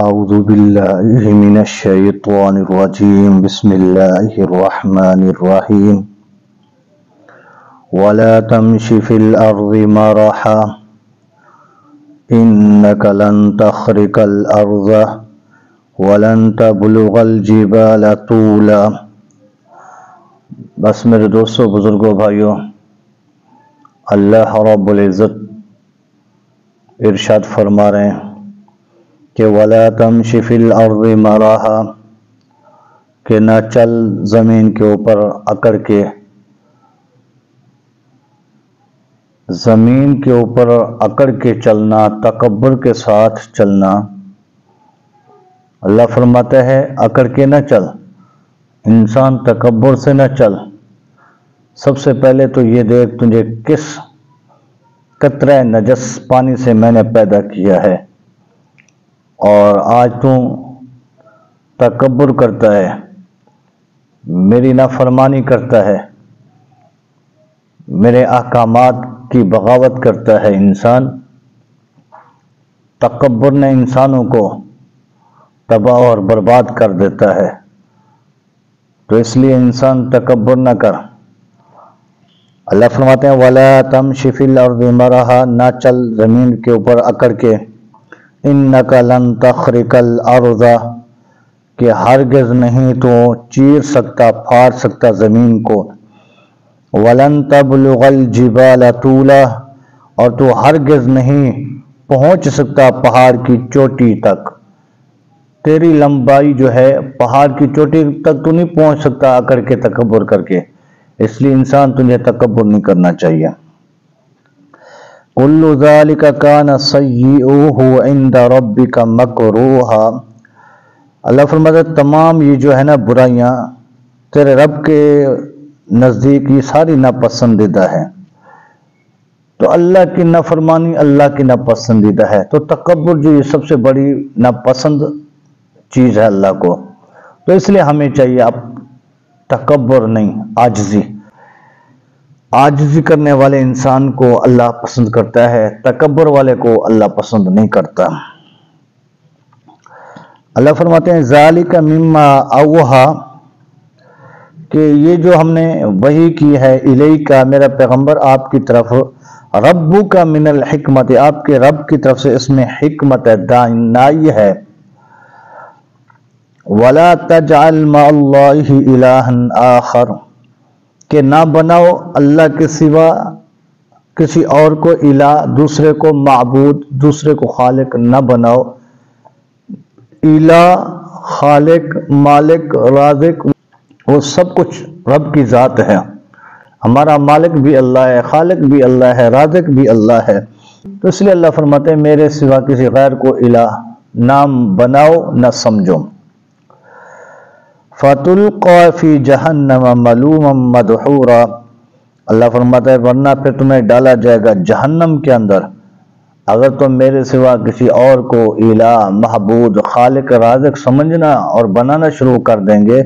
أعوذ بالله من الشيطان الرجيم بسم الله الرحمن الرحيم ولا تمش في الأرض مرحا إنك لن تخرق الأرض ولن تبلغ الجبال طولا۔ بس میرے دوستوں، بزرگوں، بھائیوں، اللہ رب العزت ارشاد فرما رہے ہیں کہ وَلَا تَمْشِ فِي الْأَرْضِ مَرَحًا، کہ نہ چل زمین کے اوپر اکڑ کے، زمین کے اوپر اکڑ کے چلنا، تکبر کے ساتھ چلنا۔ اللہ فرماتا ہے اکڑ کے نہ چل، انسان تکبر سے نہ چل۔ سب سے پہلے تو یہ دیکھ تجھے کس قطرہ نجس پانی سے میں نے پیدا کیا ہے، اور آج تو تکبر کرتا ہے، میری نافرمانی کرتا ہے، میرے احکامات کی بغاوت کرتا ہے۔ انسان تکبر نے انسانوں کو تباہ اور برباد کر دیتا ہے، تو اس لیے انسان تکبر نہ کر۔ اللہ فرماتے ہیں وَلَا تَمْشِ فِي الْأَرْضِ مَرَحًا، نہ چل زمین کے اوپر اکڑ کے، إِنَّكَ لَن تَخْرِقَ الْأَرْضَ، کہ ہرگز نہیں تو چیر سکتا، پھاڑ سکتا زمین کو، وَلَن تَبْلُغَ الْجِبَالَ طُولًا، اور تو ہرگز نہیں پہنچ سکتا پہاڑ کی چوٹی تک۔ تیری لمبائی جو ہے پہاڑ کی چوٹی تک تو نہیں پہنچ سکتا اکڑ کے، تکبر کر کے۔ اس لیے انسان تجھے تکبر نہیں کرنا چاہیے۔ كُلُّ ذَلِكَ كَانَ سَيِّئُهُ عِندَ رَبِّكَ مَكْرُوهًا، اللہ فرماتا ہے تمام یہ جو ہے نا برائیاں تیرے رب کے نزدیک یہ ساری ناپسندیدہ ہے۔ تو اللہ کی نافرمانی اللہ کی ناپسندیدہ ہے، تو تکبر جو یہ سب سے بڑی ناپسند چیز ہے اللہ کو۔ تو اس لیے ہمیں چاہیے اب تکبر نہیں، عاجزی کرنے والے انسان کو اللہ پسند کرتا ہے، تکبر والے کو اللہ پسند نہیں کرتا۔ اللہ فرماتے ہیں ذَلِكَ مِمَّا أَوْحَىٰ، کہ یہ جو ہم نے وحی کی ہے الیک، میرا پیغمبر آپ کی طرف، ربک من الحکمت، آپ کے رب کی طرف سے اس میں حکمت ہے، دانائی ہے۔ وَلَا تَجْعَلْ مَعَ اللَّهِ إِلَٰهًا آخَرَ، کہ نہ بناؤ اللہ کے سوا کسی اور کو الہ، دوسرے کو معبود، دوسرے کو خالق نہ بناؤ۔ الہ، خالق، مالک، رازق، وہ سب کچھ رب کی ذات ہے۔ ہمارا مالک بھی اللہ ہے، خالق بھی اللہ ہے، رازق بھی اللہ ہے۔ تو اس لیے اللہ فرماتے ہیں میرے سوا کسی غیر کو الہ نام بناؤ، نہ سمجھو۔ فَتُلْقَىٰ فِي جَهَنَّمَ مَلُومًا مَدْحُورًا، اللہ فرماتا ہے ورنہ پھر تمہیں ڈالا جائے گا جہنم کے اندر، اگر تم میرے سوا کسی اور کو الہ، محبود، خالق، رازق سمجھنا اور بنانا شروع کر دیں گے،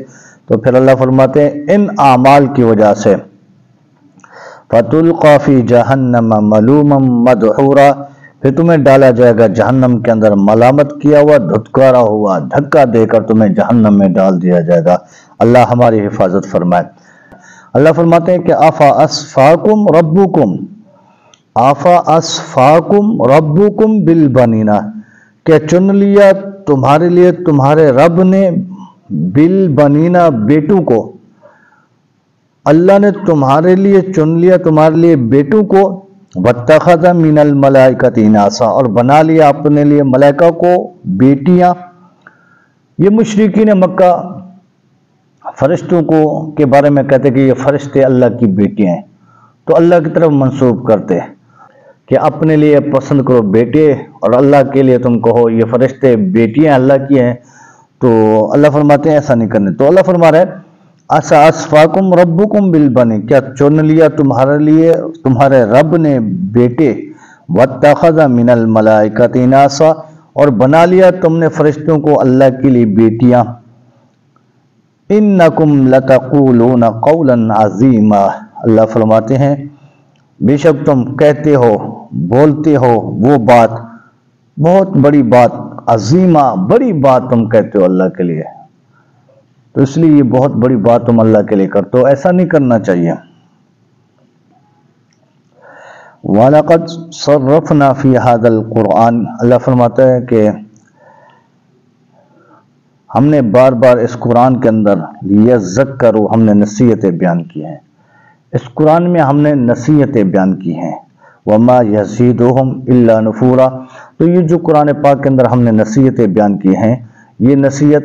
تو پھر اللہ فرماتے ہیں ان اعمال کی وجہ سے فَتُلْقَىٰ فِي جَهَنَّمَ مَلُومًا مَدْحُورًا، پھر تمہیں ڈالا جائے گا جہنم کے اندر، ملامت کیا ہوا، دھتکارا ہوا، دھکا دے کر تمہیں جہنم میں ڈال دیا جائے گا۔ اللہ ہماری حفاظت فرمائے۔ اللہ فرماتے ہیں کہ آفَأَصْفَاكُمْ رَبُّكُمْ بِالْبَنِينَ، کہ چن لیا تمہارے لیے تمہارے رب نے بالبنینا، بیٹوں کو۔ اللہ نے تمہارے لیے چن لیا تمہارے لیے بیٹوں کو، وَاتَّخَذَ مِنَ الْمَلَائِكَةِ إِنَاثًا، اور بنا لیا اپنے لیے ملائکہ کو بیٹیاں۔ یہ مشرکین مکہ فرشتوں کو کے بارے میں کہتے کہ یہ فرشتے اللہ کی بیٹیاں ہیں، تو اللہ کی طرف منسوب کرتے کہ اپنے لیے پسند کرو بیٹے، اور اللہ کے لیے تم کہو یہ فرشتے بیٹیاں اللہ کی ہیں۔ تو اللہ فرماتے ہیں ایسا نہیں کرنے۔ تو اللہ فرما رہا ہے أَصْفَاكُمْ رَبُّكُمْ بِالْبَنِينَ، کیا چن لیا تمہارے لیے تمہارے رب نے بیٹے، وَاتَّخَذَ مِنَ الْمَلَائِكَةِ إِنَاثًا، اور بنا لیا تم نے فرشتوں کو اللہ کے لیے بیٹیاں۔ إِنَّكُمْ لَتَقُولُونَ قَوْلًا عَظِيمًا، اللہ فرماتے ہیں بے شک تم کہتے ہو، بولتے ہو وہ بات، بہت بڑی بات، عظیمہ، بڑی بات تم کہتے ہو اللہ کے لیے، تو اس لیے یہ بہت بڑی بات تم اللہ کے لیے کرتے ہو، ایسا نہیں کرنا چاہیے۔ وَلَقَدْ صَرَّفْنَا فِي هَذَا الْقُرْآنِ، اللہ فرماتا ہے کہ ہم نے بار بار اس قرآن کے اندر لِيَذَّكَّرُوا، ہم نے نصیحتیں بیان کی ہیں، اس قرآن میں ہم نے نصیحتیں بیان کی ہیں۔ وَمَا يَزِيدُهُمْ إِلَّا نُفُورًا، تو یہ جو قرآن پاک کے اندر ہم نے نصیحتیں بیان کی ہیں، یہ نصیحت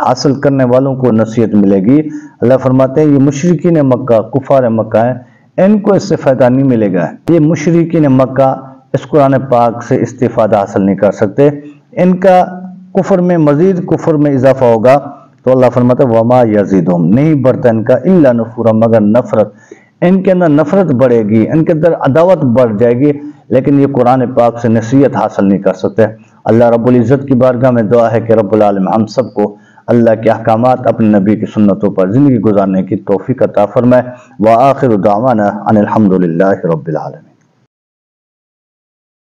حاصل کرنے والوں کو نصیحت ملے گی۔ اللہ فرماتے ہیں یہ مشرکین مکہ، کفار مکہ ہیں، ان کو اس سے فائدہ نہیں ملے گا۔ یہ مشرکین مکہ اس قرآن پاک سے استفادہ حاصل نہیں کر سکتے، ان کا کفر میں مزید کفر میں اضافہ ہوگا۔ تو اللہ فرماتا ہے وَمَا يَزِيدُهُمْ، نہیں بڑھتا ان کا إِلَّا نُفُورًا، مگر نفرت، ان کے اندر نفرت بڑھے گی، ان کے اندر عداوت بڑھ جائے گی، لیکن یہ قرآن پاک سے نصیحت حاصل نہیں کر سکتے۔ اللہ رب العزت کی بارگاہ میں دعا ہے کہ رب العالمین ہم سب کو اللہ کے احکامات اپنے نبی کی سنتوں پر زندگی گزارنے کی توفیق عطا فرمائے۔ وآخر دعوانا ان الحمد للہ رب العالمین۔